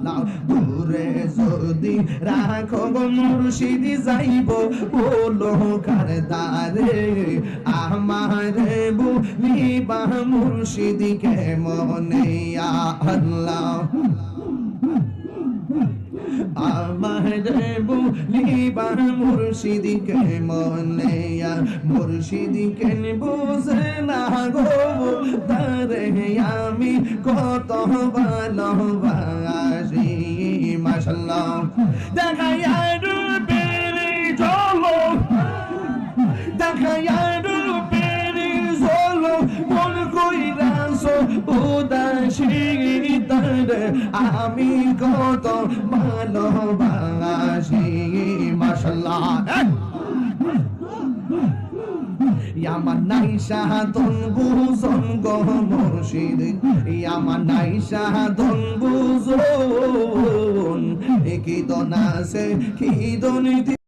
আল্লাহ দূরে যদি রাখো গো মুর্শিদ যাইব বলো কার দ্বারে আমারে বলিবা মুর্শিদ কে মনে ইয়া আল্লাহ আমারে বলিবা মুর্শিদ কে মনে ইয়া মুর্শিদ কে বুঝে না গো তারে আমি কত ভালোবাসি মাশাআল্লাহ দেখাইয়া রূপের ঝলক দেখাইয়া রূপের ঝলক মন কইরাছো উদাসী তারে আমি কত ভালোবাসি মাশাআল্লাহ আমার নাই সাধন বুঝন গো মুর্শিদ আমার নাই সাধন বুঝন কি দন আছে কি দন